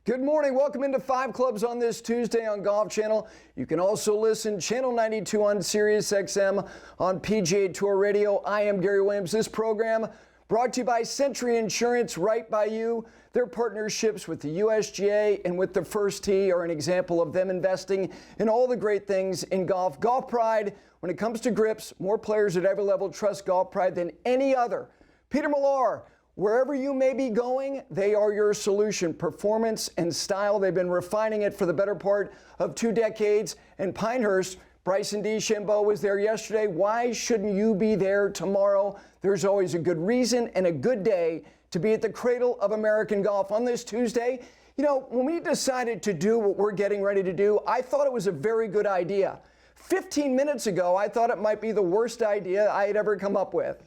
Good morning. Welcome into 5 Clubs on this Tuesday on Golf Channel. You can also listen Channel 92 on Sirius XM on PGA Tour Radio. I am Gary Williams. This program brought to you by Century Insurance, right by you. Their partnerships with the USGA and with the First Tee are an example of them investing in all the great things in golf. Golf Pride, when it comes to grips, more players at every level trust Golf Pride than any other. Peter Millar, wherever you may be going, they are your solution. Performance and style, they've been refining it for the better part of 2 decades. And Pinehurst, Bryson DeChambeau was there yesterday. Why shouldn't you be there tomorrow? There's always a good reason and a good day to be at the cradle of American golf. On this Tuesday, you know, when we decided to do what we're getting ready to do, I thought it was a very good idea. 15 minutes ago, I thought it might be the worst idea I had ever come up with.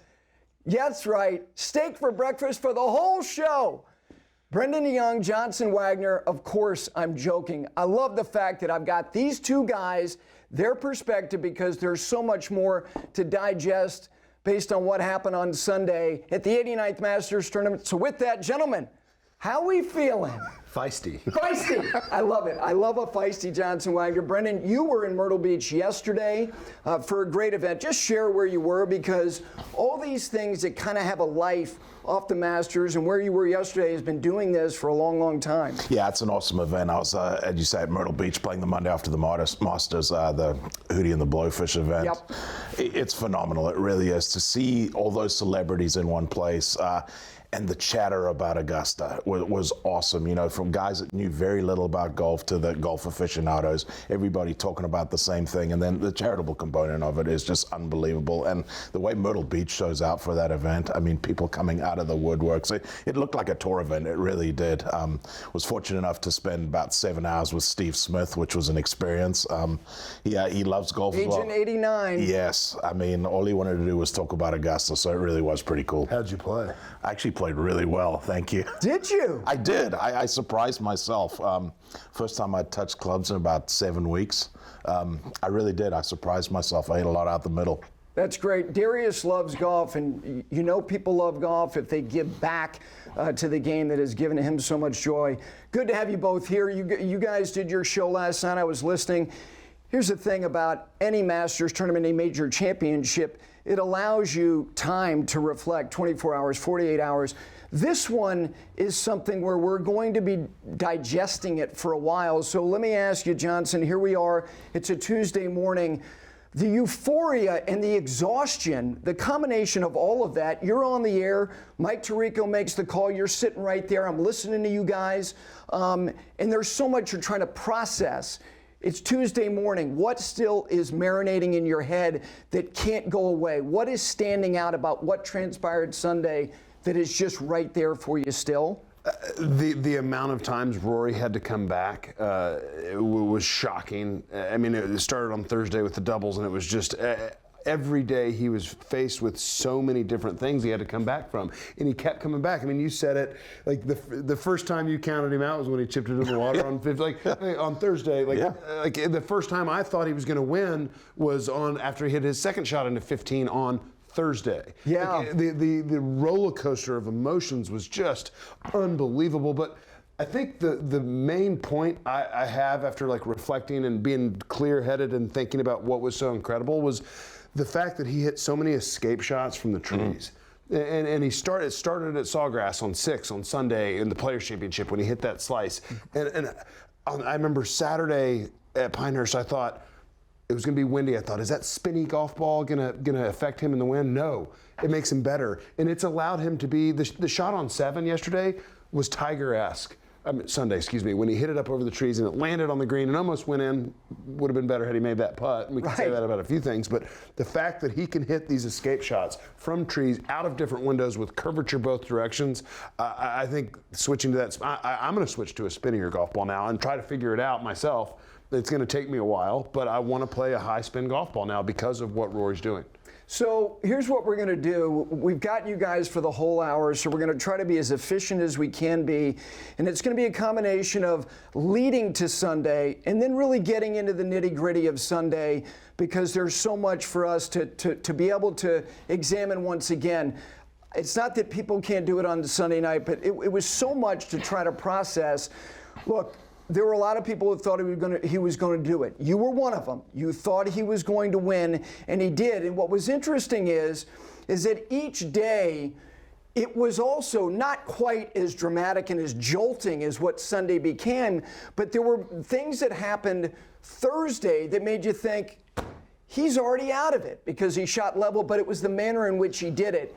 Yeah, that's right. Steak for breakfast for the whole show. Brendon de Jonge, Johnson Wagner. Of course, I'm joking. I love the fact that I've got these two guys, their perspective, because there's so much more to digest based on what happened on Sunday at the 89th Masters Tournament. So with that, gentlemen, how we feeling? Feisty. Feisty. I love it. I love a feisty Johnson Wagner. Brendon, you were in Myrtle Beach yesterday for a great event. Just share where you were, because all these things that kind of have a life off the Masters, and where you were yesterday has been doing this for a long, long time. Yeah, it's an awesome event. I was, as you say, at Myrtle Beach playing the Monday after the Masters, the Hootie and the Blowfish event. Yep. It's phenomenal. It really is. To see all those celebrities in one place. And the chatter about Augusta was awesome. You know, from guys that knew very little about golf to the golf aficionados, everybody talking about the same thing. And then the charitable component of it is just unbelievable. And the way Myrtle Beach shows out for that event, I mean, people coming out of the woodworks. It looked like a tour event. It really did. Was fortunate enough to spend about 7 hours with Steve Smith, which was an experience. He loves golf as well. Agent 89. Yes. I mean, all he wanted to do was talk about Augusta, so it really was pretty cool. How'd you play? I actually played really well, thank you. Did you? I did. I surprised myself. First time I touched clubs in about 7 weeks. I really did. I surprised myself. I hit a lot out the middle. That's great. Darius loves golf, and you know people love golf if they give back to the game that has given him so much joy. Good to have you both here. You guys did your show last night. I was listening. Here's the thing about any Masters tournament, any major championship, it allows you time to reflect, 24 hours, 48 hours. This one is something where we're going to be digesting it for a while. So let me ask you, Johnson, here we are. It's a Tuesday morning. The euphoria and the exhaustion, the combination of all of that, you're on the air, Mike Tirico makes the call, you're sitting right there, I'm listening to you guys, and there's so much you're trying to process. It's Tuesday morning. What still is marinating in your head that can't go away? What is standing out about what transpired Sunday that is just right there for you still? The amount of times Rory had to come back was shocking. I mean, it started on Thursday with the doubles, and it was just every day he was faced with so many different things he had to come back from, and he kept coming back. I mean, you said it, like the first time you counted him out was when he chipped it in the water on 50, on Thursday. Like the first time I thought he was going to win was on after he hit his second shot into 15 on Thursday. Yeah. Like, the roller coaster of emotions was just unbelievable. But I think the main point I have after like reflecting and being clear-headed and thinking about what was so incredible was the fact that he hit so many escape shots from the trees. And he started at Sawgrass on 6 on Sunday in the Players Championship when he hit that slice. And I remember Saturday at Pinehurst, I thought it was going to be windy. I thought, is that spinny golf ball gonna affect him in the wind? No, it makes him better. And it's allowed him to be, the shot on 7 yesterday was Tiger-esque. Sunday, excuse me, when he hit it up over the trees and it landed on the green and almost went in. Would have been better had he made that putt. And we can say that about a few things, but the fact that he can hit these escape shots from trees out of different windows with curvature both directions, I think switching to that, I'm going to switch to a spinnier golf ball now and try to figure it out myself. It's going to take me a while, but I want to play a high spin golf ball now because of what Rory's doing. So here's what we're going to do. We've got you guys for the whole hour, so we're going to try to be as efficient as we can be. And it's going to be a combination of leading to Sunday and then really getting into the nitty-gritty of Sunday, because there's so much for us to be able to examine once again. It's not that people can't do it on Sunday night, but it was so much to try to process. Look, there were a lot of people who thought he was going to do it. You were one of them. You thought he was going to win, and he did. And what was interesting is that each day, it was also not quite as dramatic and as jolting as what Sunday became, but there were things that happened Thursday that made you think he's already out of it because he shot level, but it was the manner in which he did it.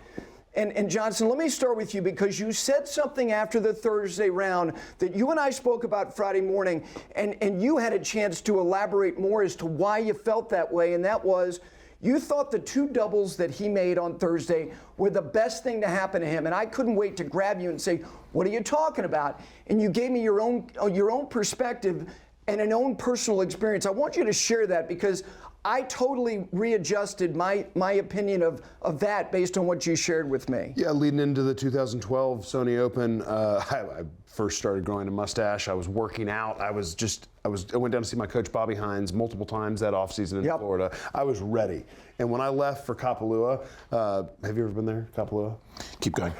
And Johnson, let me start with you because you said something after the Thursday round that you and I spoke about Friday morning, and you had a chance to elaborate more as to why you felt that way, and that was you thought the two doubles that he made on Thursday were the best thing to happen to him, and I couldn't wait to grab you and say, what are you talking about? And you gave me your own perspective and an own personal experience. I want you to share that because I totally readjusted my opinion of that based on what you shared with me. Yeah, leading into the 2012 Sony Open, I first started growing a mustache. I was working out. I went down to see my coach Bobby Hines multiple times that offseason in Florida. I was ready. And when I left for Kapalua, have you ever been there, Kapalua? Keep going.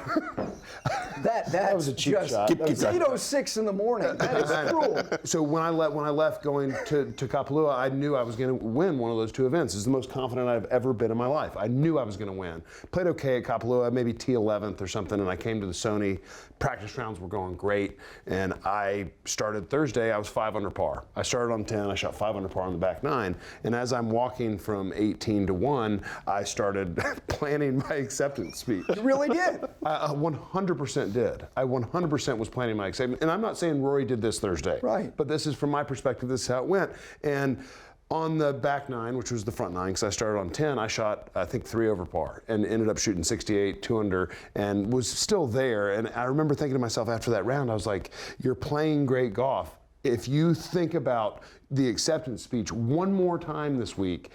That was a cheap shot. It's 8:06 in the morning. That is cruel. So when I left going to Kapalua, I knew I was going to win one of those two events. It's the most confident I've ever been in my life. I knew I was going to win. Played okay at Kapalua, maybe T11th or something, and I came to the Sony. Practice rounds were going great, and I started Thursday. I was 5 under par. I started on 10. I shot 5 under par on the back 9, and as I'm walking from 18 to 1, I started planning my acceptance speech. You really did. I 100% did. I 100% was planning my acceptance, and I'm not saying Rory did this Thursday. Right. But this is from my perspective. This is how it went, and on the back 9, which was the front 9, because I started on 10, I shot, I think, 3 over par and ended up shooting 68, 2 under, and was still there. And I remember thinking to myself after that round, I was like, you're playing great golf. If you think about the acceptance speech one more time this week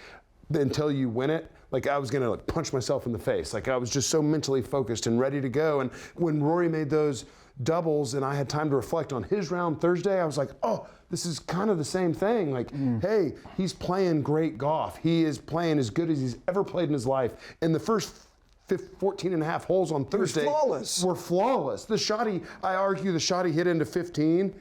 until you win it, like I was going to punch myself in the face. Like I was just so mentally focused and ready to go. And when Rory made those doubles and I had time to reflect on his round Thursday, I was like, oh, this is kind of the same thing. Like, hey, he's playing great golf. He is playing as good as he's ever played in his life. And the first 14 and a half holes on Thursday were flawless. The shot I argue the shot he hit into 15,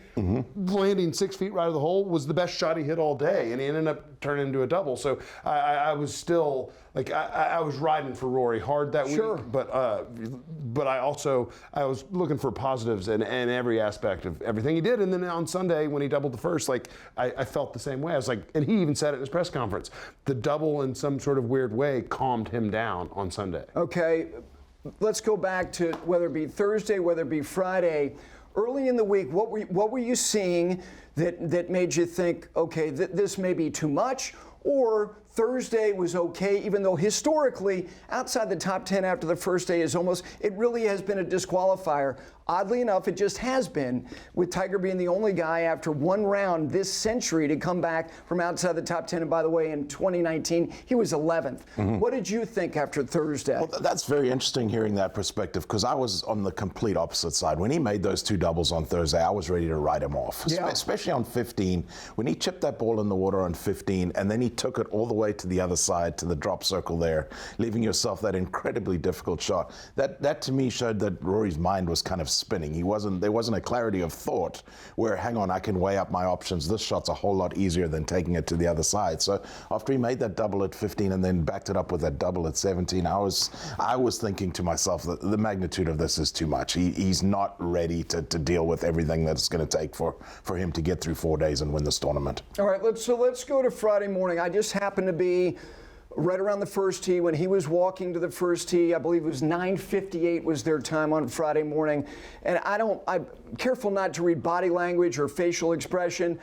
landing 6 feet right of the hole, was the best shot he hit all day, and he ended up turning into a double. So I was still, like, I was riding for Rory hard that week, but I was looking for positives in every aspect of everything he did. And then on Sunday, when he doubled the first, like, I felt the same way. I was like, and he even said it in his press conference, the double in some sort of weird way calmed him down on Sunday. Okay, let's go back to whether it be Thursday, whether it be Friday. Early in the week, what were you seeing that made you think, okay, this may be too much, or Thursday was okay, even though historically, outside the top 10 after the first day it really has been a disqualifier. Oddly enough, it just has been, with Tiger being the only guy after one round this century to come back from outside the top 10. And by the way, in 2019, he was 11th. What did you think after Thursday? Well, that's very interesting hearing that perspective, because I was on the complete opposite side. When he made those two doubles on Thursday, I was ready to write him off, especially on 15. When he chipped that ball in the water on 15, and then he took it all the way to the other side, to the drop circle there, leaving yourself that incredibly difficult shot. That to me showed that Rory's mind was kind of spinning. There wasn't a clarity of thought where, hang on, I can weigh up my options. This shot's a whole lot easier than taking it to the other side. So after he made that double at 15 and then backed it up with that double at 17, I was thinking to myself that the magnitude of this is too much. He's not ready to deal with everything that it's going to take for him to get through 4 days and win this tournament. All right, let's go to Friday morning. I just happened to be right around the first tee when he was walking to the first tee. I believe it was 9:58 was their time on Friday morning. And I'm careful not to read body language or facial expression.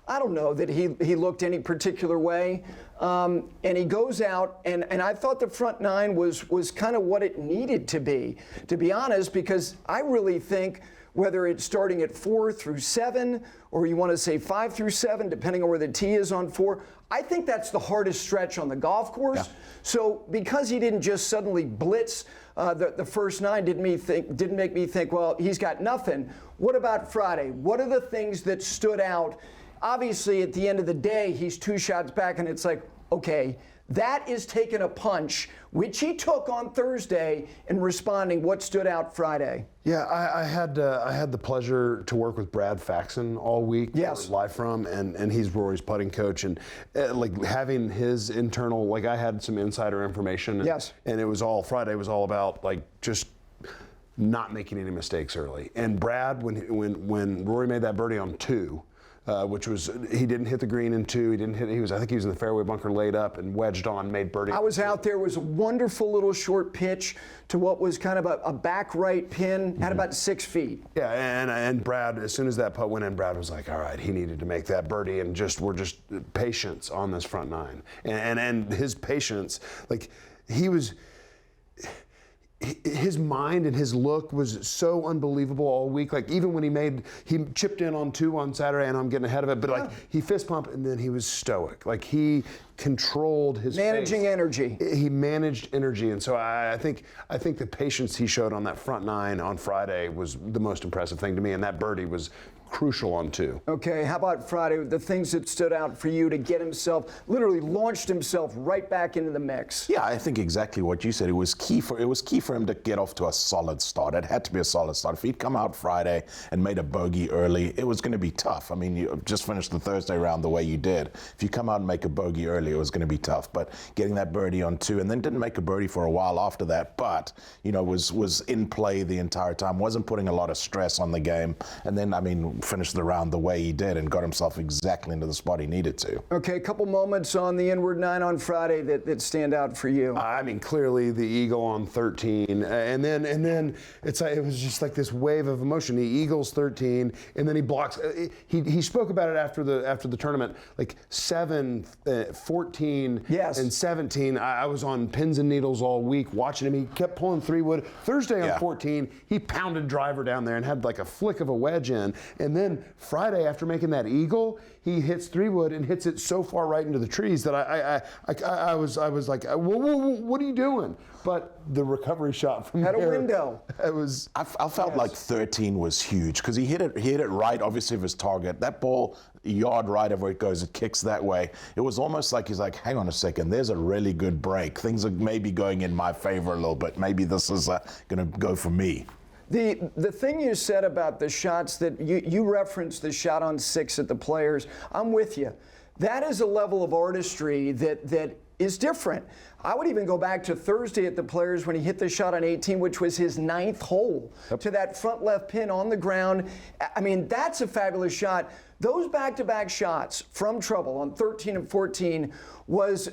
I don't know that he looked any particular way. And he goes out, and I thought the front 9 was kind of what it needed to be honest, because I really think whether it's starting at 4 through 7, or you want to say 5 through 7, depending on where the tee is on 4, I think that's the hardest stretch on the golf course. Yeah. So because he didn't just suddenly blitz the first 9, didn't make me think, well, he's got nothing. What about Friday? What are the things that stood out? Obviously, at the end of the day, he's 2 shots back, and it's like, okay, That is taking a punch, which he took on Thursday in responding. What stood out Friday? Yeah, I had the pleasure to work with Brad Faxon all week. Yes. Live from, and he's Rory's putting coach, and like having his internal, like I had some insider information. And, yes. And it was all, Friday was all about like just not making any mistakes early. And Brad, when Rory made that birdie on 2, which was, he didn't hit the green in 2. I think he was in the fairway bunker laid up and wedged on, made birdie. I was out there. It was a wonderful little short pitch to what was kind of a back right pin, had about 6 feet. Yeah, and Brad, as soon as that putt went in, Brad was like, all right, he needed to make that birdie, and we're just patience on this front 9. And his patience, like his mind and his look was so unbelievable all week. Like even when he chipped in on 2 on Saturday, and I'm getting ahead of it, but like he fist pumped and then he was stoic. Like he controlled his managing face. Energy. He managed energy, and so I think the patience he showed on that front 9 on Friday was the most impressive thing to me, and that birdie was crucial on 2. Okay, how about Friday? The things that stood out for you to get himself, literally launched himself right back into the mix. Yeah, I think exactly what you said. It was key for him to get off to a solid start. It had to be a solid start. If he'd come out Friday and made a bogey early, it was going to be tough. I mean, you just finished the Thursday round the way you did. If you come out and make a bogey early, it was going to be tough. But getting that birdie on 2, and then didn't make a birdie for a while after that, but was in play the entire time. Wasn't putting a lot of stress on the game. And then, I mean, finished the round the way he did and got himself exactly into the spot he needed to. Okay, a couple moments on the inward 9 on Friday that stand out for you. I mean, clearly the eagle on 13, and then it was just like this wave of emotion. He eagles 13, and then he blocks. He spoke about it after the tournament, like 7, 14, yes. and 17. I was on pins and needles all week watching him. He kept pulling 3-wood. Thursday on 14, he pounded driver down there and had like a flick of a wedge in, and then Friday, after making that eagle, he hits 3-wood and hits it so far right into the trees that I was like, what are you doing? But the recovery shot from had there, a window. It was. I felt like 13 was huge because he hit it right, obviously, of his target. That ball, yard right of where it goes, it kicks that way. It was almost like he's like, hang on a second, there's a really good break. Things are maybe going in my favor a little bit. Maybe this is going to go for me. The thing you said about the shots that you referenced, the shot on 6 at the Players, I'm with you. That is a level of artistry that is different. I would even go back to Thursday at the Players when he hit the shot on 18, which was his 9th hole, to that front left pin on the ground. I mean, that's a fabulous shot. Those back-to-back shots from trouble on 13 and 14 was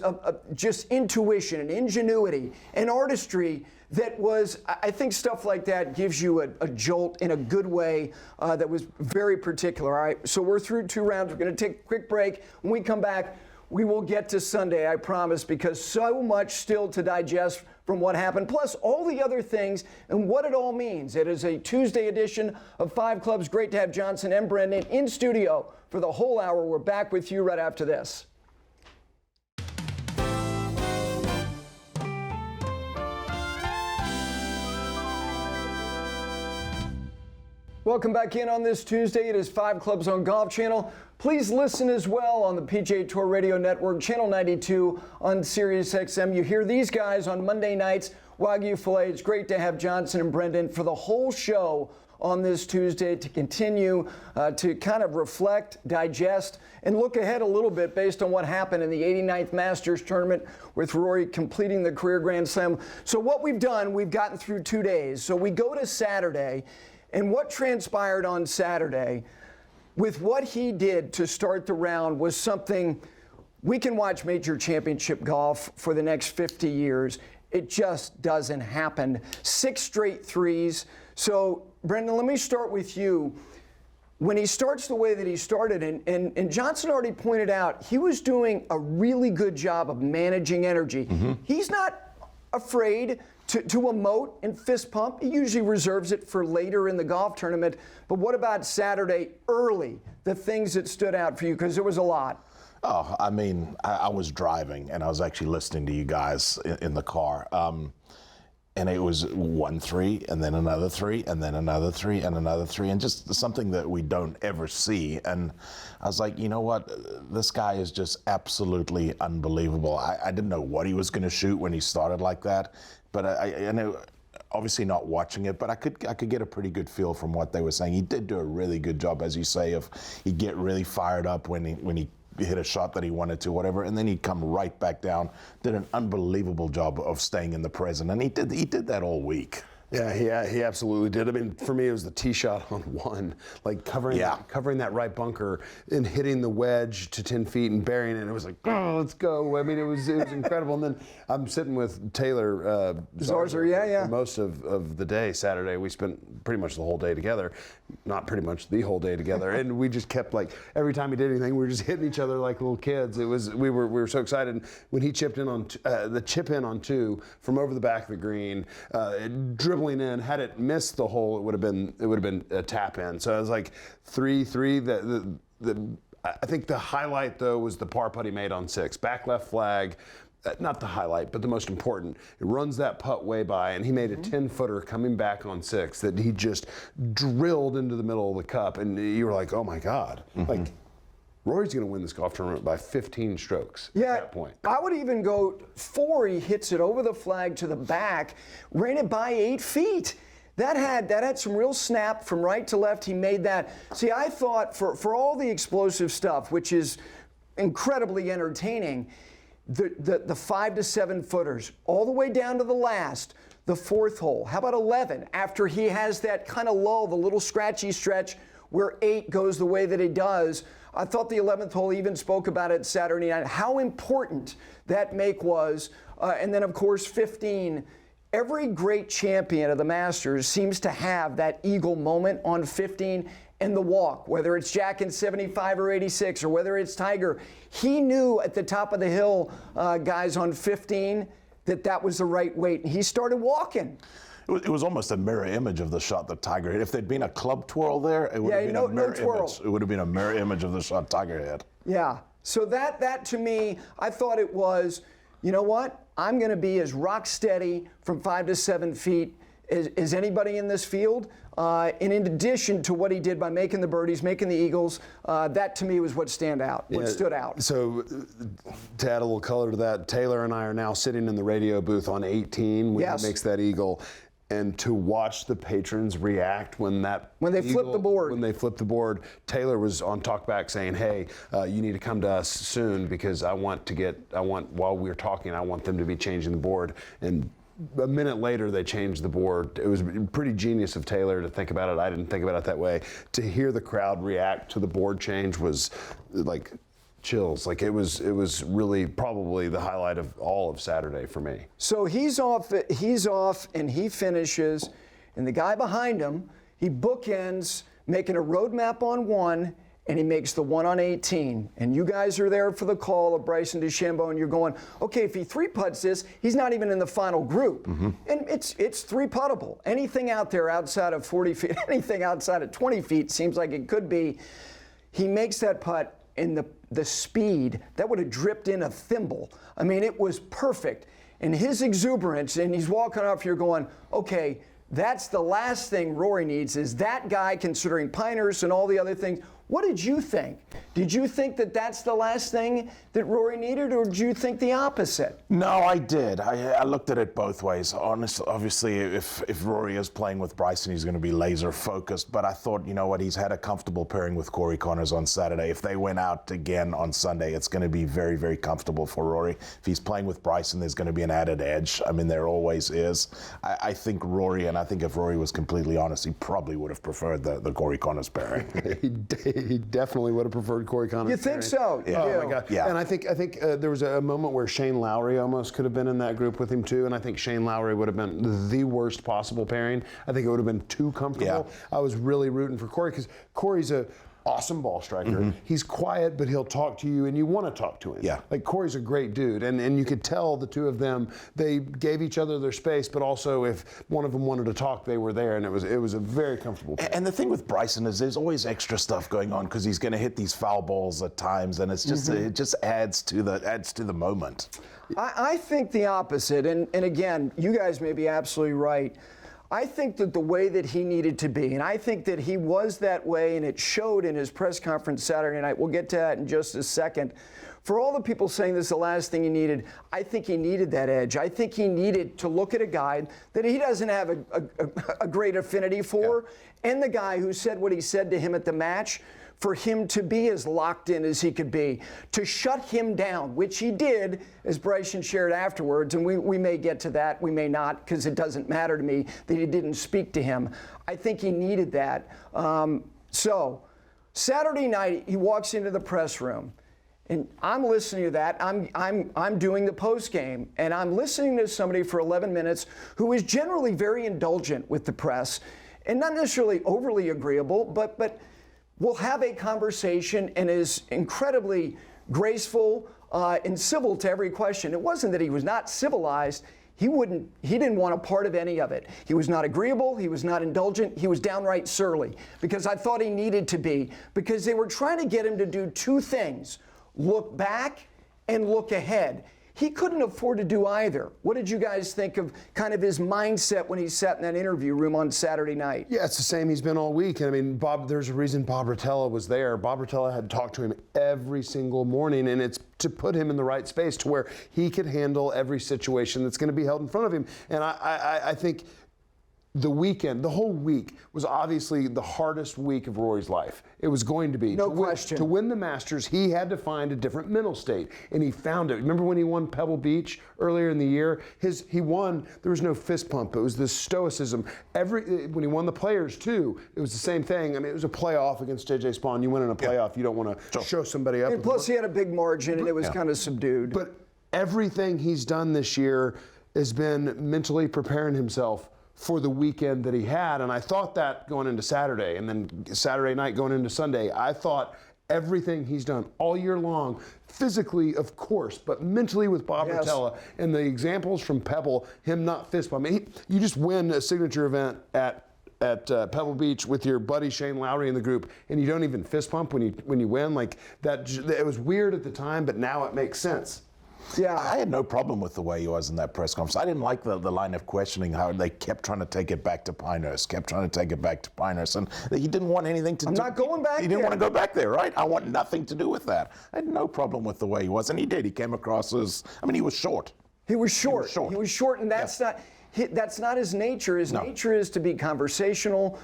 just intuition and ingenuity and artistry that was, I think stuff like that gives you a jolt in a good way that was very particular. All right, so we're through 2 rounds. We're going to take a quick break. When we come back, we will get to Sunday, I promise, because so much still to digest from what happened, plus all the other things and what it all means. It is a Tuesday edition of 5 Clubs. Great to have Johnson and Brendon in studio for the whole hour. We're back with you right after this. Welcome back in on this Tuesday. It is 5 Clubs on Golf Channel. Please listen as well on the PGA Tour Radio Network, Channel 92 on Sirius XM. You hear these guys on Monday nights, Wagyu Filet. It's great to have Johnson and Brendon for the whole show on this Tuesday to continue to kind of reflect, digest, and look ahead a little bit based on what happened in the 89th Masters tournament with Rory completing the career Grand Slam. So what we've done, we've gotten through 2 days. So we go to Saturday, and what transpired on Saturday with what he did to start the round was something we can watch major championship golf for the next 50 years. It just doesn't happen. 6 straight threes. So, Brendon, let me start with you. When he starts the way that he started, and Johnson already pointed out, he was doing a really good job of managing energy. Mm-hmm. He's not afraid to emote and fist pump. He usually reserves it for later in the golf tournament. But what about Saturday early, the things that stood out for you? Because there was a lot. Oh, I mean, I was driving and I was actually listening to you guys in the car. and it was 1-3, and then another 3, and then another 3, and another 3, and just something that we don't ever see. And I was like, you know what? This guy is just absolutely unbelievable. I didn't know what he was going to shoot when he started like that, but I know, obviously not watching it, but I could get a pretty good feel from what they were saying. He did do a really good job, as you say, of he'd get really fired up when he hit a shot that he wanted to, whatever, and then he'd come right back down. Did an unbelievable job of staying in the present, and he did that all week. Yeah, he absolutely did. I mean, for me, it was the tee shot on 1, like covering that right bunker and hitting the wedge to 10 feet and burying it. It was like, oh, let's go. I mean, it was incredible. And then I'm sitting with Taylor Zarzour for most of the day Saturday. We spent pretty much the whole day together. Not pretty much the whole day together. And we just kept, like, every time he did anything, we were just hitting each other like little kids. We were so excited. When he chipped in on the chip in on 2 from over the back of the green, dribbling in. Had it missed the hole, it would have been a tap in. So it was like 3-3. I think the highlight though was the par putt he made on 6, back left flag. Not the highlight, but the most important. It runs that putt way by, and he made a 10-footer coming back on 6 that he just drilled into the middle of the cup, and you were like, oh my God, like. Rory's going to win this golf tournament by 15 strokes at that point. I would even go 4. He hits it over the flag to the back, ran it by 8 feet. That had some real snap from right to left. He made that. See, I thought for all the explosive stuff, which is incredibly entertaining, the 5 to 7 footers all the way down to the last, the 4th hole. How about 11? After he has that kind of lull, the little scratchy stretch where 8 goes the way that it does. I thought the 11th hole even spoke about it Saturday night, how important that make was. And then, of course, 15. Every great champion of the Masters seems to have that eagle moment on 15 and the walk, whether it's Jack in 75 or 86 or whether it's Tiger. He knew at the top of the hill, guys, on 15, that was the right weight. And he started walking. It was almost a mirror image of the shot that Tiger hit. If there'd been a club twirl there, it would have been a mirror image. It would have been a mirror image of the shot Tiger hit. Yeah. So that to me, I thought it was, you know what? I'm going to be as rock steady from 5 to 7 feet as anybody in this field. And in addition to what he did by making the birdies, making the eagles, that to me was what stood out. So to add a little color to that, Taylor and I are now sitting in the radio booth on 18 when he makes that eagle. And to watch the patrons react when they flip the board, Taylor was on talkback saying, "Hey, you need to come to us soon because while we're talking, I want them to be changing the board." And a minute later, they changed the board. It was pretty genius of Taylor to think about it. I didn't think about it that way. To hear the crowd react to the board change was like chills. Like it was really probably the highlight of all of Saturday for me. So he's off and he finishes, and the guy behind him, he bookends making a roadmap on 1, and he makes the 1 on 18. And you guys are there for the call of Bryson DeChambeau, and you're going, okay, if he 3-putts this, he's not even in the final group. And it's 3-puttable. Anything out there outside of 40 feet, anything outside of 20 feet seems like it could be. He makes that putt. And the speed, that would have dripped in a thimble. I mean, it was perfect. And his exuberance, and he's walking off, you're going, okay, that's the last thing Rory needs, is that guy, considering Pinehurst and all the other things. What did you think? Did you think that that's the last thing that Rory needed, or did you think the opposite? No, I did. I looked at it both ways. Obviously, if Rory is playing with Bryson, he's going to be laser focused. But I thought, you know what, he's had a comfortable pairing with Corey Connors on Saturday. If they went out again on Sunday, it's going to be very, very comfortable for Rory. If he's playing with Bryson, there's going to be an added edge. I mean, there always is. I think Rory, and I think if Rory was completely honest, he probably would have preferred the Corey Connors pairing. He definitely would have preferred Corey Connors. You think so? Yeah. Oh my God. Yeah. And I think there was a moment where Shane Lowry almost could have been in that group with him too. And I think Shane Lowry would have been the worst possible pairing. I think it would have been too comfortable. Yeah. I was really rooting for Corey because Corey's awesome ball striker. He's quiet, but he'll talk to you, and you want to talk to him. Yeah. Like Corey's a great dude, and you could tell the two of them, they gave each other their space, but also if one of them wanted to talk, they were there, and it was a very comfortable pair. And the thing with Bryson is there's always extra stuff going on because he's going to hit these foul balls at times, and it's just it just adds to the moment. I think the opposite, and again, you guys may be absolutely right. I think that the way that he needed to be, and I think that he was that way, and it showed in his press conference Saturday night. We'll get to that in just a second. For all the people saying this is the last thing he needed, I think he needed that edge. I think he needed to look at a guy that he doesn't have a great affinity for, and the guy who said what he said to him at the match, for him to be as locked in as he could be, to shut him down, which he did, as Bryson shared afterwards, and we may get to that, we may not, because it doesn't matter to me that he didn't speak to him. I think he needed that. So Saturday night, he walks into the press room, and I'm listening to that. I'm doing the post game, and I'm listening to somebody for 11 minutes who is generally very indulgent with the press, and not necessarily overly agreeable, but will have a conversation and is incredibly graceful and civil to every question. It wasn't that he was not civilized. He didn't want a part of any of it. He was not agreeable. He was not indulgent. He was downright surly, because I thought he needed to be, because they were trying to get him to do two things: look back and look ahead. He couldn't afford to do either. What did you guys think of kind of his mindset when he sat in that interview room on Saturday night? Yeah, it's the same he's been all week. And I mean, there's a reason Bob Rotella was there. Bob Rotella had talked to him every single morning, and it's to put him in the right space to where he could handle every situation that's going to be held in front of him. And I think the weekend, the whole week, was obviously the hardest week of Rory's life. It was going to be. No question. To win the Masters, he had to find a different mental state, and he found it. Remember when he won Pebble Beach earlier in the year? He won, there was no fist pump. It was this stoicism. When he won the Players, too, it was the same thing. I mean, it was a playoff against J.J. Spawn. You win in a playoff, you don't want to show somebody up. And plus, he had a big margin, and it was kind of subdued. But everything he's done this year has been mentally preparing himself for the weekend that he had, and I thought that going into Saturday, and then Saturday night going into Sunday, I thought everything he's done all year long, physically, of course, but mentally with Bob Rotella, and the examples from Pebble, him not fist bumping. You just win a signature event at Pebble Beach with your buddy Shane Lowry in the group, and you don't even fist pump when you win. Like that, it was weird at the time, but now it makes sense. Yeah, I had no problem with the way he was in that press conference. I didn't like the line of questioning, how they kept trying to take it back to Pinehurst, and he didn't want anything to do. I'm not going back there. He didn't want to go back there, right? I want nothing to do with that. I had no problem with the way he was, and he did. He came across as, he was short. He was short, and that's not his nature. His nature is to be conversational.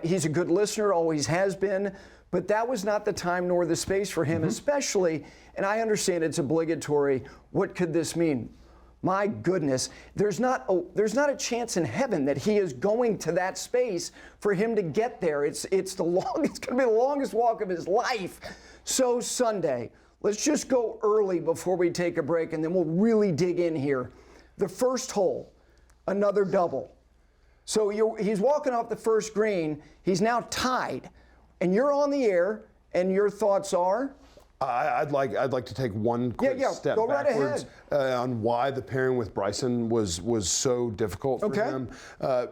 He's a good listener, always has been. But that was not the time nor the space for him, especially, and I understand it's obligatory. What could this mean? My goodness, there's not a chance in heaven that he is going to that space for him to get there. It's going to be the longest walk of his life. So Sunday, let's just go early before we take a break, and then we'll really dig in here. The first hole, another double. So he's walking off the first green. He's now tied. And you're on the air, and your thoughts are? I'd like to take one quick step backwards on why the pairing with Bryson was so difficult for him.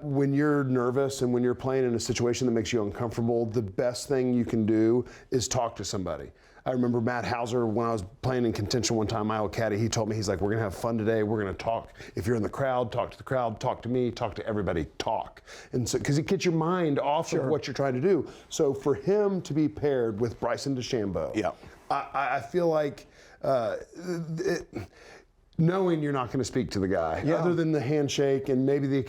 When you're nervous and when you're playing in a situation that makes you uncomfortable, the best thing you can do is talk to somebody. I remember Matt Hauser, when I was playing in contention one time, my old caddy, he told me, he's like, we're going to have fun today. We're going to talk. If you're in the crowd, talk to the crowd, talk to me, talk to everybody, talk. And so, because it gets your mind off of what you're trying to do. So for him to be paired with Bryson DeChambeau, I feel like knowing you're not going to speak to the guy, other than the handshake and maybe the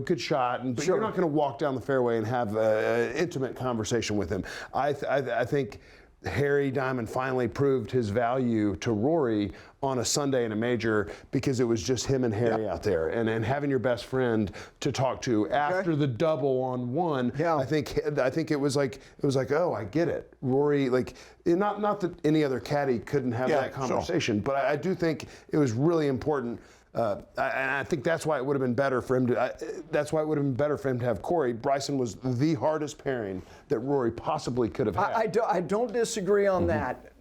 good shot, but you're not going to walk down the fairway and have an intimate conversation with him. I think Harry Diamond finally proved his value to Rory on a Sunday in a major, because it was just him and Harry out there, and having your best friend to talk to after the double on one. I think it was like, oh, I get it. Rory, like, not that any other caddy couldn't have that conversation, but I do think it was really important I think that's why it would have been better for him to. That's why it would have been better for him to have Corey. Bryson was the hardest pairing that Rory possibly could have had. I don't disagree on that.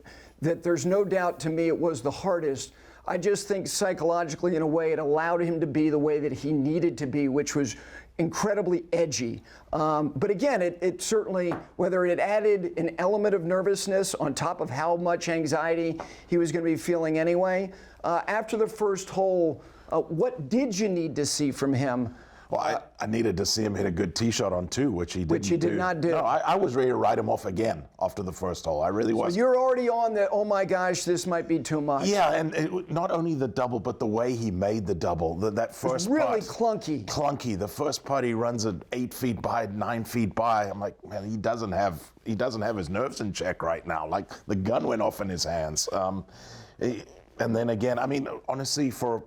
That there's no doubt to me it was the hardest. I just think psychologically, in a way, it allowed him to be the way that he needed to be, which was incredibly edgy. But again, it certainly, whether it added an element of nervousness on top of how much anxiety he was going to be feeling anyway, after the first hole, what did you need to see from him? Well, I needed to see him hit a good tee shot on 2, which he didn't. Which he did not do. No, I was ready to write him off again after the first hole. I really was. So you're already on the, oh my gosh, this might be too much. Yeah, and not only the double, but the way he made the double. That first really putt, clunky. Clunky. The first putt, he runs it 8 feet by, 9 feet by. I'm like, man, he doesn't have his nerves in check right now. Like, the gun went off in his hands. And then again, I mean, honestly, for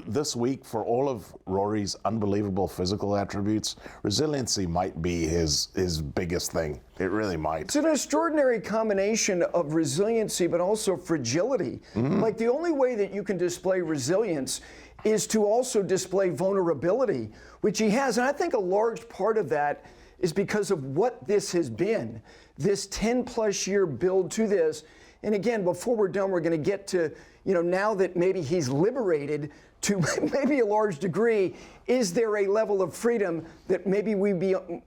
this week, for all of Rory's unbelievable physical attributes, resiliency might be his biggest thing. It really might. It's an extraordinary combination of resiliency, but also fragility. Like, the only way that you can display resilience is to also display vulnerability, which he has. And I think a large part of that is because of what this has been, this 10-plus year build to this. And again, before we're done, we're going to get to, now that maybe he's liberated to maybe a large degree, is there a level of freedom that maybe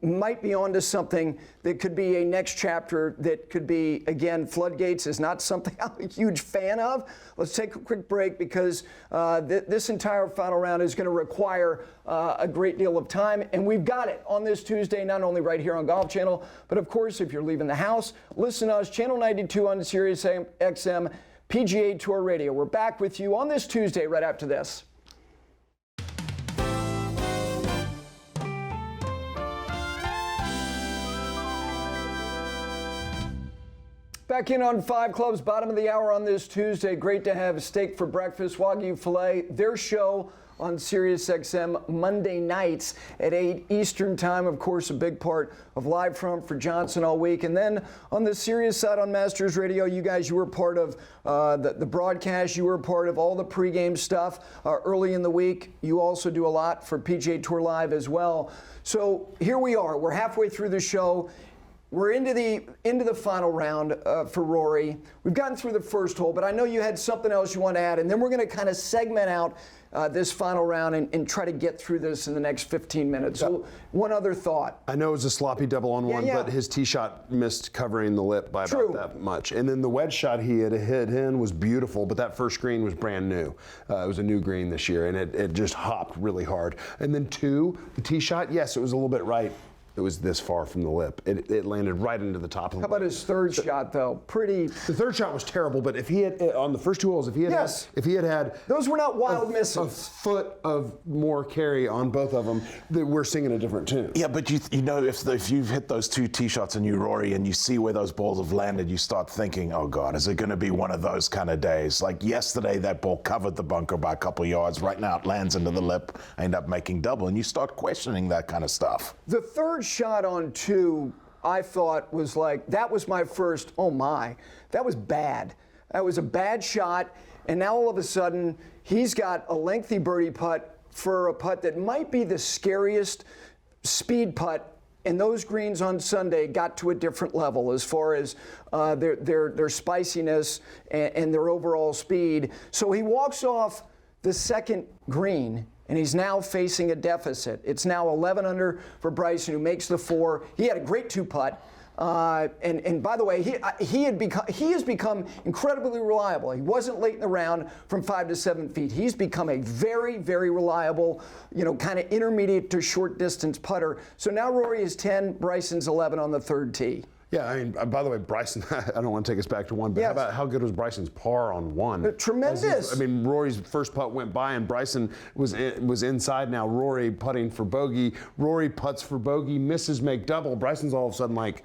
might be onto something that could be a next chapter that could be, again, floodgates is not something I'm a huge fan of. Let's take a quick break because this entire final round is going to require a great deal of time, and we've got it on this Tuesday, not only right here on Golf Channel, but of course, if you're leaving the house, listen to us, Channel 92 on Sirius XM, PGA Tour Radio. We're back with you on this Tuesday right after this. Back in on 5 Clubs, bottom of the hour on this Tuesday. Great to have steak for breakfast, Wagyu Filet, their show on Sirius XM Monday nights at 8 Eastern time. Of course, a big part of Live From for Johnson all week. And then on the Sirius side on Masters Radio, you were part of the broadcast. You were part of all the pregame stuff early in the week. You also do a lot for PGA Tour Live as well. So here we are. We're halfway through the show. We're into the final round for Rory. We've gotten through the first hole, but I know you had something else you want to add, and then we're going to kind of segment out this final round and try to get through this in the next 15 minutes. So one other thought. I know it was a sloppy double on one, but his tee shot missed covering the lip by about that much. And then the wedge shot he had hit in was beautiful, but that first green was brand new. It was a new green this year, and it just hopped really hard. And then 2, the tee shot, yes, it was a little bit right. It was this far from the lip. It landed right into the top of the lip. How about his third shot, though? The third shot was terrible, but if he had, on the first 2 holes, if he had had those were not wild misses. A foot of more carry on both of them, we're singing a different tune. Yeah, but if you've hit those 2 tee shots in you, Rory, and you see where those balls have landed, you start thinking, oh God, is it going to be one of those kind of days? Like yesterday, that ball covered the bunker by a couple yards. Right now, it lands into the lip. I end up making double, and you start questioning that kind of stuff. The third shot on 2, I thought was like, that was my first, oh my, that was bad. That was a bad shot, and now all of a sudden, he's got a lengthy birdie putt for a putt that might be the scariest speed putt, and those greens on Sunday got to a different level as far as their spiciness and their overall speed. So he walks off the second green, and he's now facing a deficit. It's now 11 under for Bryson, who makes the 4. He had a great 2-putt. And by the way, he has become incredibly reliable. He wasn't late in the round from 5 to 7 feet. He's become a very, very reliable, kind of intermediate to short distance putter. So now Rory is 10, Bryson's 11 on the third tee. Yeah, I mean, by the way, Bryson, I don't want to take us back to 1, but how good was Bryson's par on 1? Tremendous. I mean, Rory's first putt went by, and Bryson was inside now. Rory putting for bogey. Rory putts for bogey, misses, make double. Bryson's all of a sudden like,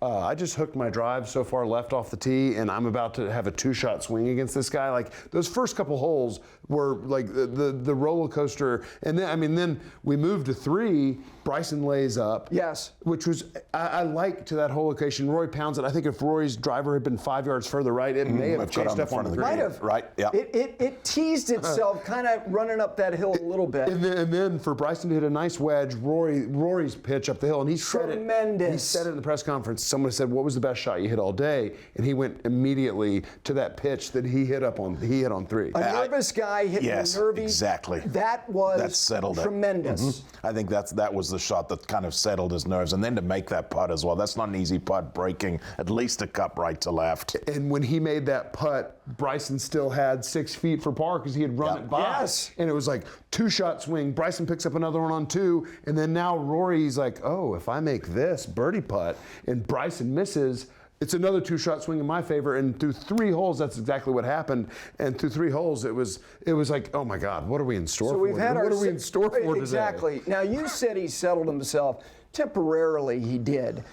I just hooked my drive so far left off the tee, and I'm about to have a 2-shot swing against this guy. Like, those first couple holes were like the roller coaster. And then we moved to 3. Bryson lays up. Yes. Which was, I like to that whole occasion. Rory pounds it. I think if Rory's driver had been 5 yards further right, it may have chased up on the green. Might have. Right, yeah. It teased itself, kind of running up that hill a little bit. And then for Bryson to hit a nice wedge, Rory's pitch up the hill, and he said it. Tremendous. He said it in the press conference. Someone said, "What was the best shot you hit all day?" And he went immediately to that pitch that he hit on 3. A nervous guy hitting Yes, a nervy. exactly. That was That settled it. tremendous. I think that was the shot that kind of settled his nerves, and then to make that putt as well. That's not an easy putt, breaking at least a cup right to left. And when he made that putt, Bryson still had 6 feet for par because he had run it by. Yes. And it was like 2-shot swing. Bryson picks up another one on 2, and then now Rory's like, oh, if I make this birdie putt and Bryson misses, it's another 2-shot swing in my favor. And through 3 holes, that's exactly what happened. And through 3 holes, it was like, oh my God, what are we in store for? We've had what are we in store for today? Exactly. Now, you said he settled himself. Temporarily, he did.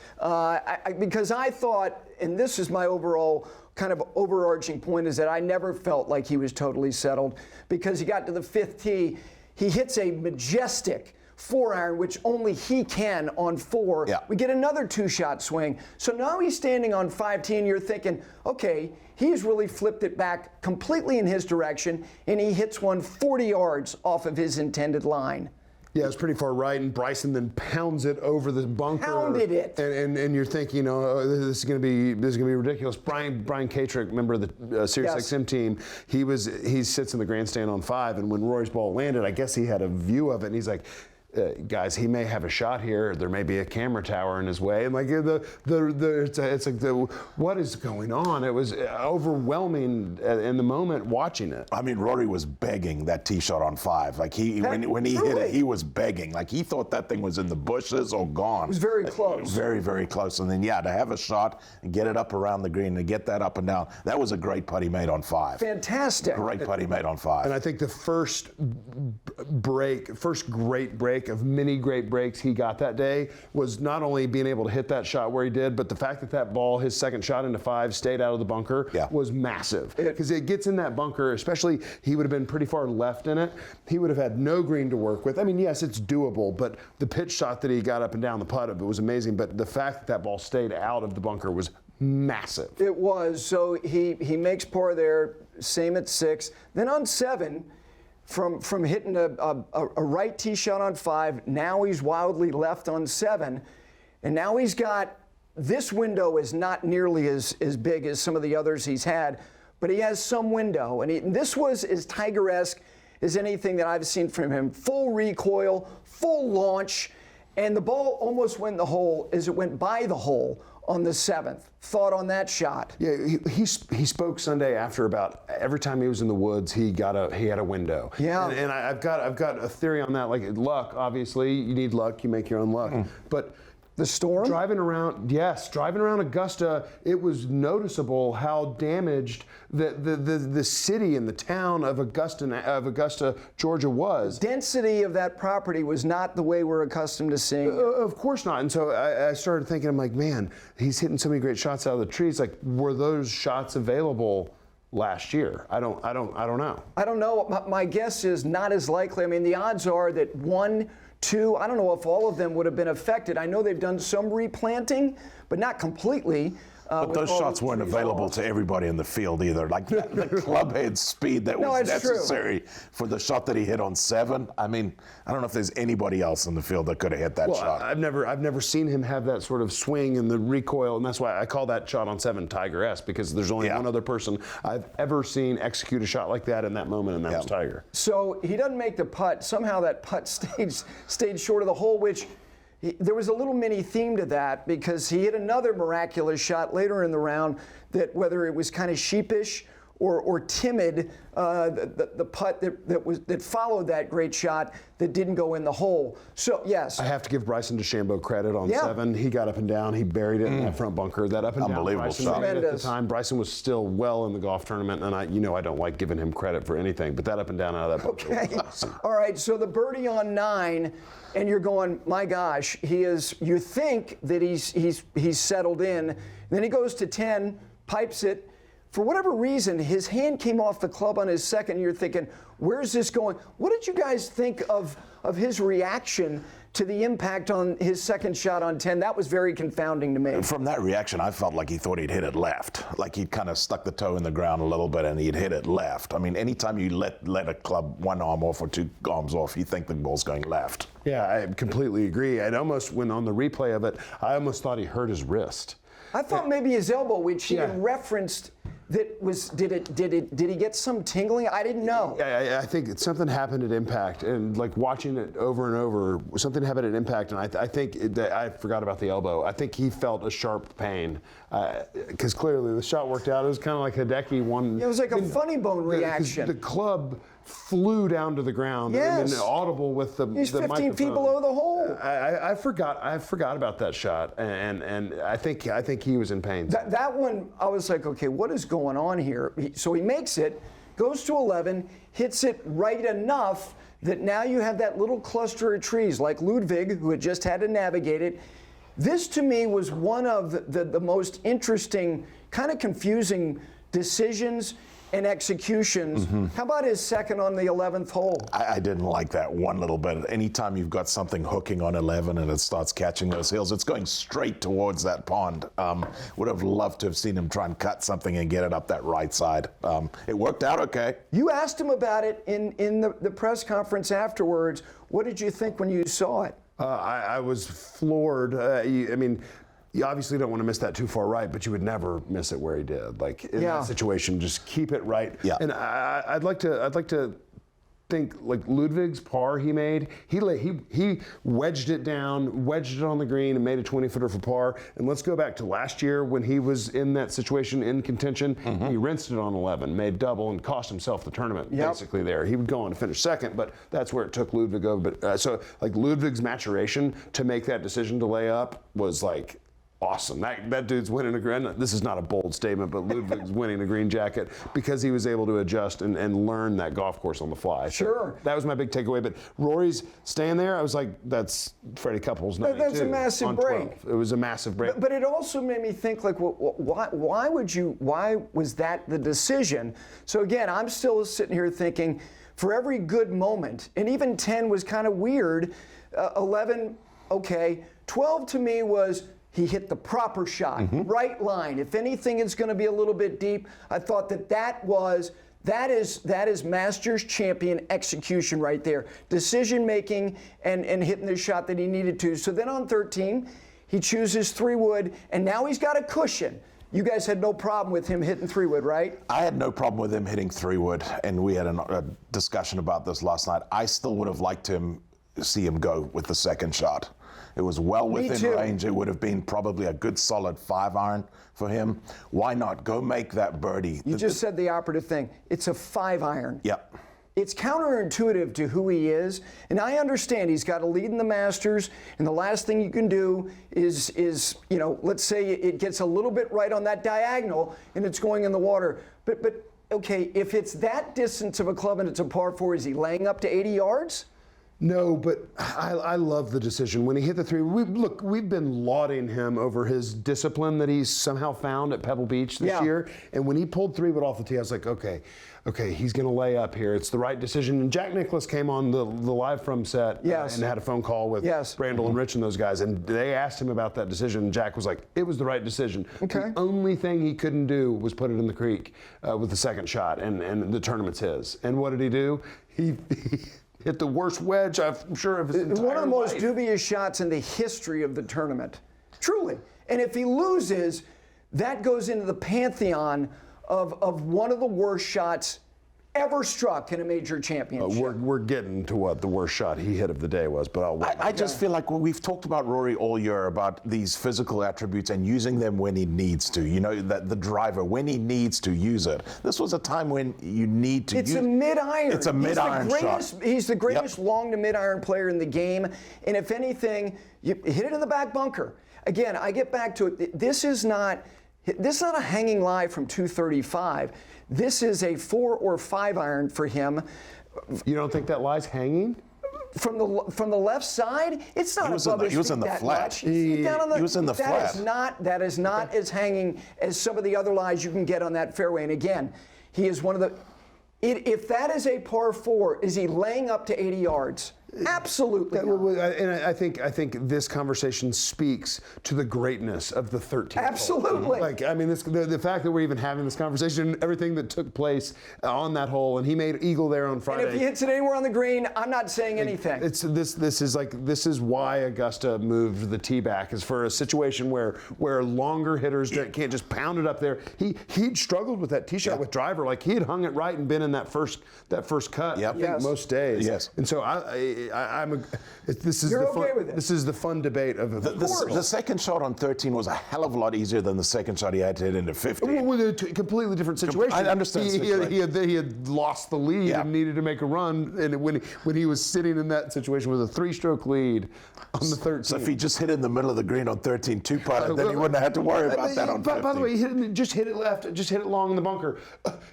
Because I thought, and this is my overall kind of overarching point, is that I never felt like he was totally settled, because he got to the 5th tee, he hits a majestic 4-iron, which only he can on 4. Yeah. We get another 2-shot swing. So now he's standing on 5 tee, and you're thinking, okay, he's really flipped it back completely in his direction, and he hits one 40 yards off of his intended line. Yeah, it's pretty far right, and Bryson then pounds it over the bunker. Pounded it. And you're thinking, oh, this is gonna be ridiculous. Brian Katrick, member of the SiriusXM team, he sits in the grandstand on 5, and when Rory's ball landed, I guess he had a view of it, and he's like, guys, he may have a shot here. There may be a camera tower in his way, and like it's like what is going on? It was overwhelming in the moment watching it. I mean, Rory was begging that tee shot on 5. Like when he hit it, he was begging. Like he thought that thing was in the bushes or gone. It was very close. Very, very close. And then to have a shot and get it up around the green and get that up and down. That was a great putt he made on 5. Fantastic. Great putt he made on 5. And I think the first great break of many great breaks he got that day was not only being able to hit that shot where he did, but the fact that ball, his second shot into 5, stayed out of the bunker was massive. Because it gets in that bunker, especially he would have been pretty far left in it. He would have had no green to work with. I mean, yes, it's doable, but the pitch shot that he got up and down the putt of it was amazing. But the fact that ball stayed out of the bunker was massive. It was. So he makes par there, same at 6. Then on 7, from hitting a right tee shot on 5, now he's wildly left on 7, and now he's got, this window is not nearly as big as some of the others he's had, but he has some window, and this was as Tiger-esque as anything that I've seen from him. Full recoil, full launch, and the ball almost went in the hole as it went by the hole on the 7th. Thought on that shot? Yeah, he spoke Sunday after about every time he was in the woods, he had a window. Yeah. And I've got a theory on that. Like luck, obviously, you need luck. You make your own luck. But the storm? Driving around Augusta, it was noticeable how damaged the city and the town of Augusta, Georgia was. The density of that property was not the way we're accustomed to seeing it. Of course not. And so I started thinking, I'm like, man, he's hitting so many great shots out of the trees. Like, were those shots available last year? I don't know. I don't know. My guess is not as likely. I mean, the odds are that 1, 2, I don't know if all of them would have been affected. I know they've done some replanting, but not completely. But those shots weren't available to everybody in the field either. Like the club head speed that was necessary for the shot that he hit on 7. I mean, I don't know if there's anybody else in the field that could have hit that shot. I've never seen him have that sort of swing and the recoil, and that's why I call that shot on 7 Tiger-esque, because there's only one other person I've ever seen execute a shot like that in that moment, and that was Tiger. So he doesn't make the putt. Somehow that putt stayed short of the hole, which there was a little mini theme to that, because he hit another miraculous shot later in the round that, whether it was kind of sheepish or timid, the putt that followed that great shot that didn't go in the hole. So yes, I have to give Bryson DeChambeau credit on 7. He got up and down. He buried it in that front bunker. That up and down. Unbelievable Bryson shot. made it at the time. Bryson was still well in the golf tournament, and I don't like giving him credit for anything, but that up and down out of that bunker. Okay. All right. So the birdie on 9, and you're going, my gosh, he is. You think that he's settled in. Then he goes to 10, pipes it. For whatever reason, his hand came off the club on his second. And you're thinking, where's this going? What did you guys think of his reaction to the impact on his second shot on 10? That was very confounding to me. From that reaction, I felt like he thought he'd hit it left. Like he'd kind of stuck the toe in the ground a little bit and he'd hit it left. I mean, anytime you let a club one arm off or two arms off, you think the ball's going left. Yeah, I completely agree. I'd almost, when on the replay of it, I almost thought he hurt his wrist. I thought maybe his elbow, which he had referenced, did he get some tingling? I didn't know. I think something happened at impact, and like watching it over and over, something happened at impact, and I think I forgot about the elbow. I think he felt a sharp pain because clearly the shot worked out. It was kind of like Hideki one. It was like a funny bone reaction. The club flew down to the ground. Yes. And audible with the He's 15 microphone. feet below the hole. I forgot about that shot, and I think he was in pain. That one, I was like, okay, what is going on here? So he makes it, goes to 11, hits it right enough that now you have that little cluster of trees like Ludwig, who had just had to navigate it. This to me was one of the most interesting, kind of confusing decisions and executions. How about his second on the 11th hole? I didn't like that one little bit. Anytime you've got something hooking on 11 and it starts catching those hills, it's going straight towards that pond. Would have loved to have seen him try and cut something and get it up that right side. It worked out okay. You asked him about it in the press conference afterwards. What did you think when you saw it? I was floored. I mean, you obviously don't want to miss that too far right, but you would never miss it where he did. Like in that situation, just keep it right. Yeah. And I'd like to think like Ludwig's par he made. He wedged it down, wedged it on the green, and made a 20-footer for par. And let's go back to last year when he was in that situation in contention. He rinsed it on 11, made double, and cost himself the tournament. Basically there, he would go on to finish second, but that's where it took Ludwig over. But so like Ludwig's maturation to make that decision to lay up was like awesome. That dude's winning a green. This is not a bold statement, but Ludwig's winning a green jacket because he was able to adjust and learn that golf course on the fly. Sure. So that was my big takeaway. But Rory's staying there, I was like, that's Freddie Couples 92. That's a massive on break. 12. It was a massive break. But it also made me think, like, why was that the decision? So again, I'm still sitting here thinking, for every good moment, and even 10 was kind of weird, 11, okay, 12 to me was, he hit the proper shot, right line. If anything, it's going to be a little bit deep. I thought that is Masters champion execution right there. Decision making and hitting the shot that he needed to. So then on 13, he chooses 3-wood, and now he's got a cushion. You guys had no problem with him hitting 3-wood, right? I had no problem with him hitting 3-wood, and we had a discussion about this last night. I still would have liked to see him go with the second shot. It was well within range. It would have been probably a good solid 5-iron for him. Why not go make that birdie? You just said the operative thing. It's a 5-iron. Yep. It's counterintuitive to who he is, and I understand he's got a lead in the Masters, and the last thing you can do is let's say it gets a little bit right on that diagonal and it's going in the water. But okay, if it's that distance of a club and it's a par 4, is he laying up to 80 yards? No, but I love the decision. When he hit the 3, we've been lauding him over his discipline that he's somehow found at Pebble Beach this year. And when he pulled 3-wood off the tee, I was like, okay, he's going to lay up here. It's the right decision. And Jack Nicklaus came on the live from set and had a phone call with Brendon and Rich and those guys. And they asked him about that decision. And Jack was like, it was the right decision. Okay. The only thing he couldn't do was put it in the creek with the second shot. And the tournament's his. And what did he do? He hit the worst wedge, I'm sure, of his entire life. One of the most dubious shots in the history of the tournament. Truly. And if he loses, that goes into the pantheon of one of the worst shots ever struck in a major championship. We're getting to what the worst shot he hit of the day was, but I'll wait. I just feel like we've talked about Rory all year about these physical attributes and using them when he needs to. You know, that the driver, when he needs to use it. This was a time when you need to use it. It's a mid-iron. It's a mid-iron shot. He's the greatest long to mid-iron player in the game. And if anything, you hit it in the back bunker. Again, I get back to it. This is not a hanging lie from 235. This is a 4 or 5 iron for him. You don't think that lie's hanging? From the left side, it's not above his feet. He was in the flat. He was in the flat. That is not as hanging as some of the other lies you can get on that fairway. And again, he is one of the. If that is a par 4, is he laying up to 80 yards? Absolutely. And I think this conversation speaks to the greatness of the 13th hole. Absolutely. Like, I mean, the fact that we're even having this conversation, everything that took place on that hole, and he made eagle there on Friday. And if he hits it anywhere on the green, I'm not saying anything. This is why Augusta moved the tee back, is for a situation where longer hitters can't just pound it up there. He'd struggled with that tee shot with driver, like he had hung it right and been in that first cut. Yep. I think most days. Yes. And so this is the fun debate of the second shot on 13 was a hell of a lot easier than the second shot he had to hit into 15. With a completely different situation. I understand. He had lost the lead and needed to make a run, and when he was sitting in that situation with a 3-stroke lead on the 13. So if he just hit it in the middle of the green on 13, 2-putt, then he wouldn't have had to worry about that on 15. By the way, just hit it left, just hit it long in the bunker.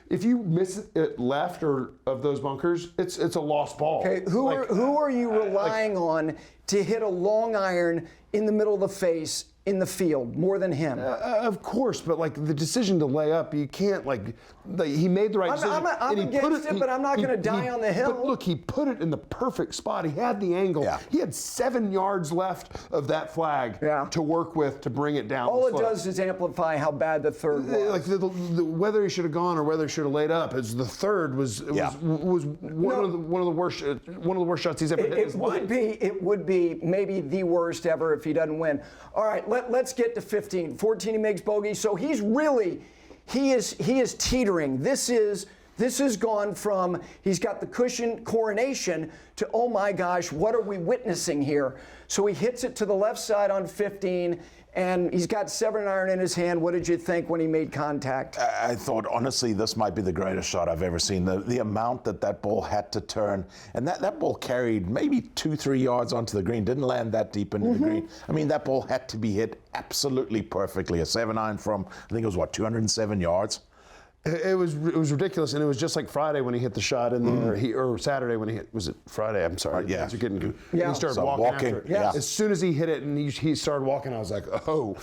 If you miss it left or of those bunkers, it's a lost ball. Okay, who are you relying on to hit a long iron in the middle of the face in the field more than him? Of course, but like the decision to lay up, you can't he made the right decision. I'm against it, but I'm not going to die on the hill. But look, he put it in the perfect spot. He had the angle. Yeah. He had 7 yards left of that flag to work with to bring it down. All it does is amplify how bad the third was. Like whether he should have gone or whether he should have laid up, the third was one of the worst shots he's ever hit in his life. It would be maybe the worst ever if he doesn't win. All right, let's get to 15. 14 he makes bogey, so he is teetering. This has gone from he's got the cushion coronation to, oh my gosh, what are we witnessing here? So he hits it to the left side on 15, and he's got 7-iron in his hand. What did you think when he made contact? I thought, honestly, this might be the greatest shot I've ever seen. The amount that ball had to turn, and that ball carried maybe 2-3 yards onto the green, didn't land that deep into the green. I mean, that ball had to be hit absolutely perfectly. A 7-iron from, I think it was 207 yards? It was ridiculous, and it was just like Friday when he hit the shot in there, or Saturday when he hit. Was it Friday? I'm sorry. Yeah. He started walking after it. Yeah. As soon as he hit it and he started walking, I was like, oh,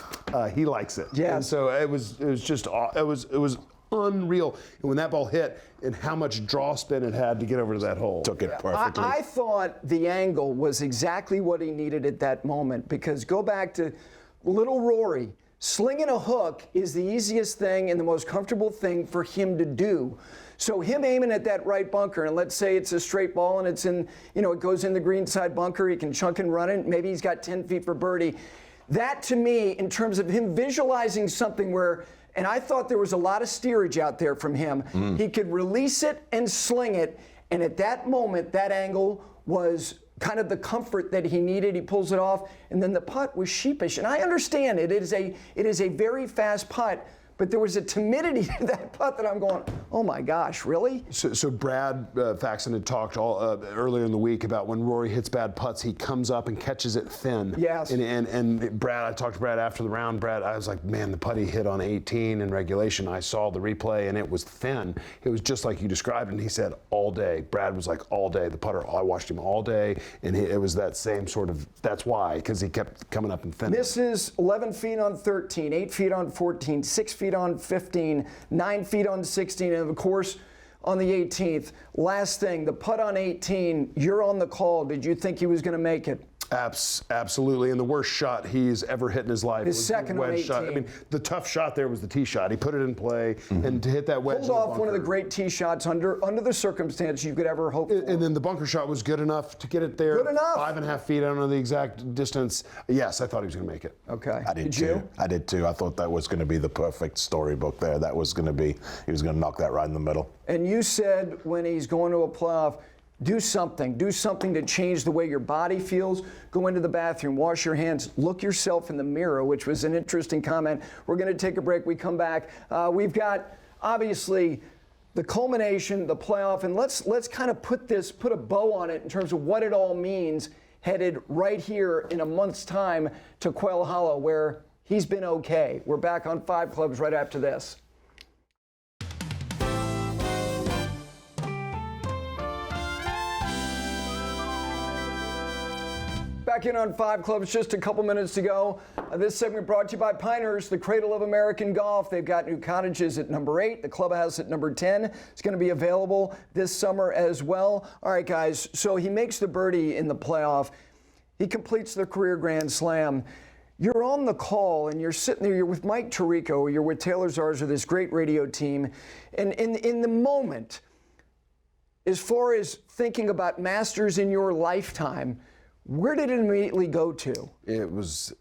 he likes it. Yeah. And so it was unreal. And when that ball hit, and how much draw spin it had to get over to that hole. Took it perfectly. I thought the angle was exactly what he needed at that moment, because go back to little Rory. Slinging a hook is the easiest thing and the most comfortable thing for him to do. So him aiming at that right bunker, and let's say it's a straight ball and it's in, it goes in the green side bunker, he can chunk and run it, maybe he's got 10 feet for birdie. That to me, in terms of him visualizing something where, and I thought there was a lot of steerage out there from him, he could release it and sling it, and at that moment, that angle was kind of the comfort that he needed. He pulls it off, and then the putt was sheepish. And I understand it is a very fast putt, but there was a timidity to that putt that I'm going, oh my gosh, really? So Brad Faxon had talked earlier in the week about when Rory hits bad putts, he comes up and catches it thin. Yes. And Brad, I talked to Brad after the round. Brad, I was like, man, the putt he hit on 18 in regulation, I saw the replay, and it was thin. It was just like you described, and he said all day. Brad was like all day. The putter, I watched him all day, and it was that same sort of, that's why, because he kept coming up and thin. This is 11 feet on 13, 8 feet on 14, 6 feet on 15, 9 feet on 16, and of course on the 18th. Last thing, the putt on 18, you're on the call. Did you think he was going to make it? Absolutely, and the worst shot he's ever hit in his life His was second the on wedge 18. shot. I mean, the tough shot there was the tee shot. He put it in play, and to hit that wedge. Pulled off one of the great tee shots under the circumstance you could ever hope for. And then the bunker shot was good enough to get it there. Good enough. 5.5 feet. I don't know the exact distance. Yes, I thought he was going to make it. Okay. I did you? too. I did too. I thought that was going to be the perfect storybook there. That was going to be, he was going to knock that right in the middle. And you said when he's going to a playoff, do something to change the way your body feels. Go into the bathroom, wash your hands, look yourself in the mirror, which was an interesting comment. We're going to take a break. We come back. We've got, obviously, the culmination, the playoff, and let's kind of put a bow on it in terms of what it all means headed right here in a month's time to Quail Hollow, where he's been okay. We're back on 5 Clubs right after this. Back in on 5 Clubs, just a couple minutes to go. This segment brought to you by Pinehurst, the cradle of American golf. They've got new cottages at number 8, the clubhouse at number 10. It's going to be available this summer as well. All right, guys, so he makes the birdie in the playoff. He completes the career Grand Slam. You're on the call, and you're sitting there, you're with Mike Tirico, you're with Taylor Zarza, this great radio team. And in the moment, as far as thinking about Masters in your lifetime, where did it immediately go to? It was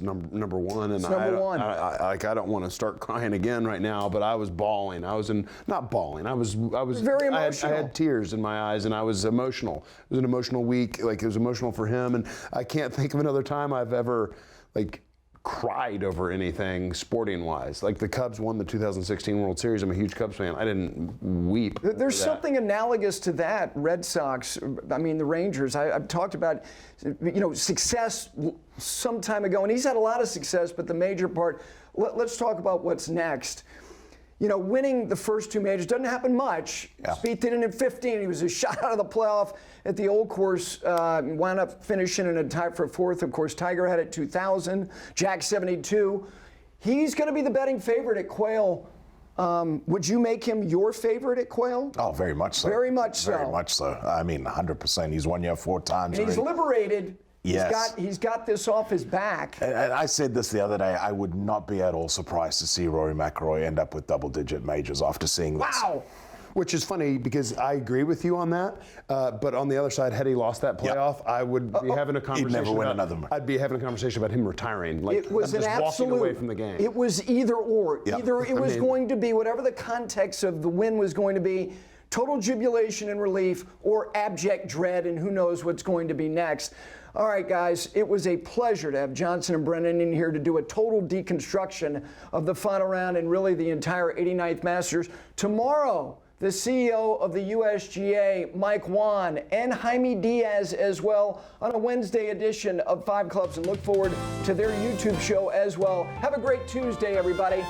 number one, and It's number one. I don't want to start crying again right now, but I was bawling. I was not bawling. I was very emotional. I had tears in my eyes, and I was emotional. It was an emotional week. Like, it was emotional for him, and I can't think of another time I've ever cried over anything sporting-wise. Like, the Cubs won the 2016 World Series. I'm a huge Cubs fan. I didn't weep. There's something analogous to that. Red Sox, I mean, the Rangers. I've talked about, success some time ago, and he's had a lot of success, but the major part, let's talk about what's next. Winning the first 2 majors doesn't happen much. Yeah. Spieth did it in 15. He was a shot out of the playoff at the old course. Wound up finishing in a tie for 4th. Of course, Tiger had it 2000. Jack 72. He's going to be the betting favorite at Quail. Would you make him your favorite at Quail? Oh, very much so. Very much so. Very much so. I mean, 100%. He's won you 4 times. And he's liberated. Yes. He's got this off his back. And I said this the other day, I would not be at all surprised to see Rory McIlroy end up with double-digit majors after seeing this. Wow. Which is funny because I agree with you on that. But on the other side, had he lost that playoff, I would be having a conversation. He'd never win another one. I'd be having a conversation about him retiring. It was just an absolute, walking away from the game. It was either or. Yep. Either it was going to be whatever the context of the win was going to be, total jubilation and relief, or abject dread, and who knows what's going to be next. All right, guys, it was a pleasure to have Johnson and Brendon in here to do a total deconstruction of the final round and really the entire 89th Masters. Tomorrow, the CEO of the USGA, Mike Wan, and Jaime Diaz as well on a Wednesday edition of 5 Clubs, and look forward to their YouTube show as well. Have a great Tuesday, everybody.